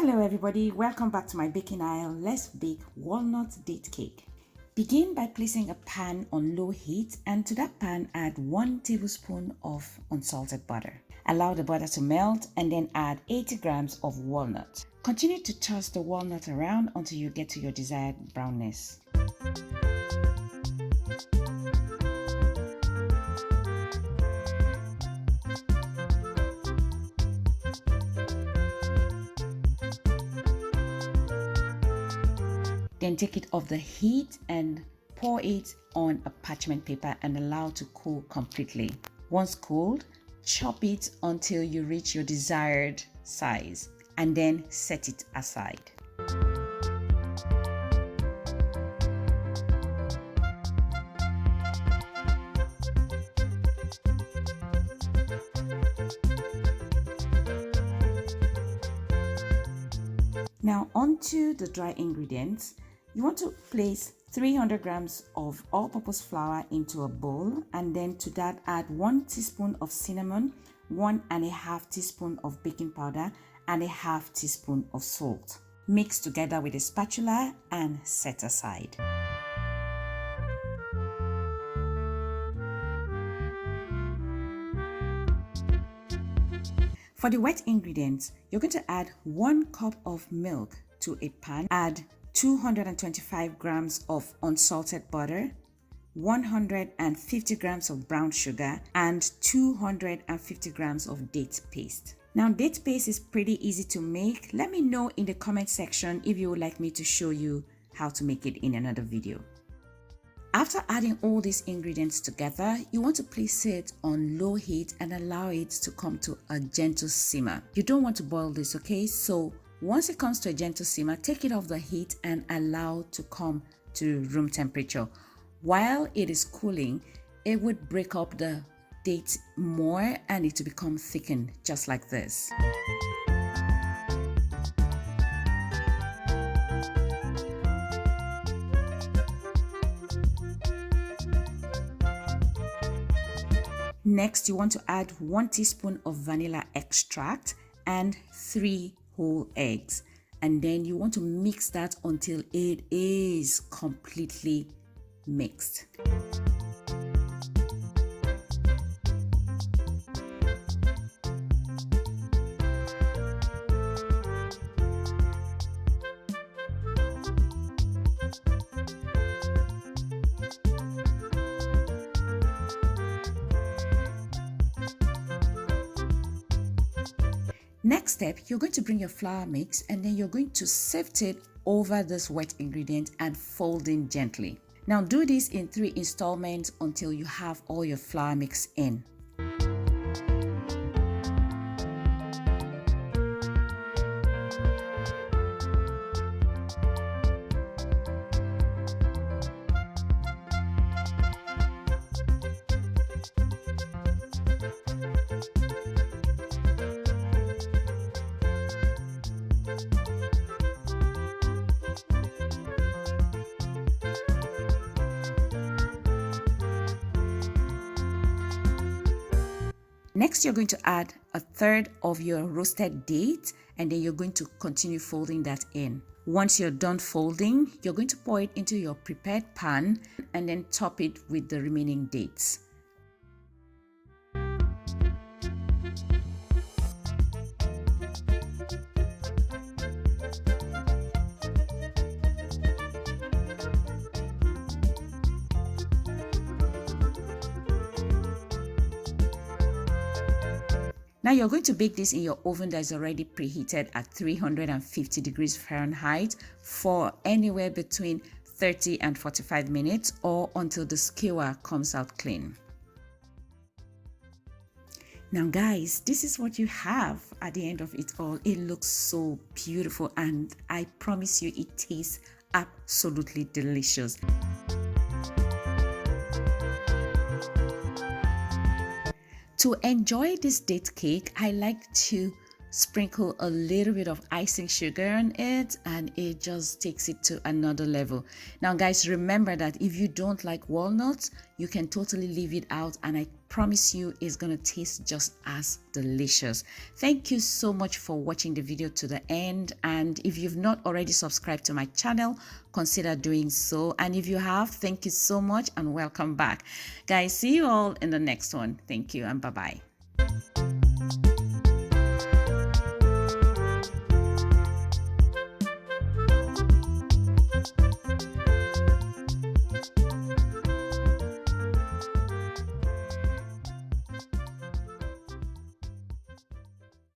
Hello everybody, welcome back to my baking aisle. Let's bake walnut date cake. Begin by placing a pan on low heat, and to that pan add 1 tablespoon of unsalted butter. Allow the butter to melt and then add 80 grams of walnut. Continue to toss the walnut around until you get to your desired brownness. Then take it off the heat and pour it on a parchment paper and allow to cool completely. Once cooled, chop it until you reach your desired size and then set it aside. Now onto the dry ingredients. You want to place 300 grams of all-purpose flour into a bowl, and then to that add 1 teaspoon of cinnamon, 1.5 teaspoon of baking powder, and 1/2 teaspoon of salt. Mix together with a spatula and set aside. For the wet ingredients, you're going to add 1 cup of milk to a pan. Add 225 grams of unsalted butter, 150 grams of brown sugar, and 250 grams of date paste. Now, date paste is pretty easy to make. Let me know in the comment section if you would like me to show you how to make it in another video. After adding all these ingredients together, you want to place it on low heat and allow it to come to a gentle simmer. You don't want to boil this, okay? So once it comes to a gentle simmer, take it off the heat and allow to come to room temperature. While it is cooling, it would break up the dates more and it will become thickened, just like this. Next, you want to add 1 teaspoon of vanilla extract and 3 whole eggs, and then you want to mix that until it is completely mixed. Next step, you're going to bring your flour mix and then you're going to sift it over this wet ingredient and fold in gently. Now do this in 3 installments until you have all your flour mix in. Next, you're going to add 1/3 of your roasted date and then you're going to continue folding that in. Once you're done folding, you're going to pour it into your prepared pan and then top it with the remaining dates. Now you're going to bake this in your oven that is already preheated at 350 degrees Fahrenheit for anywhere between 30 and 45 minutes or until the skewer comes out clean. Now guys, this is what you have at the end of it all. It looks so beautiful and I promise you it tastes absolutely delicious. To enjoy this date cake, I like to sprinkle a little bit of icing sugar on it, and it just takes it to another level. Now guys, remember that if you don't like walnuts, you can totally leave it out, and I promise you it's gonna taste just as delicious. Thank you so much for watching the video to the end, and if you've not already subscribed to my channel, consider doing so, and if you have, thank you so much and welcome back. Guys, see you all in the next one. Thank you and bye bye.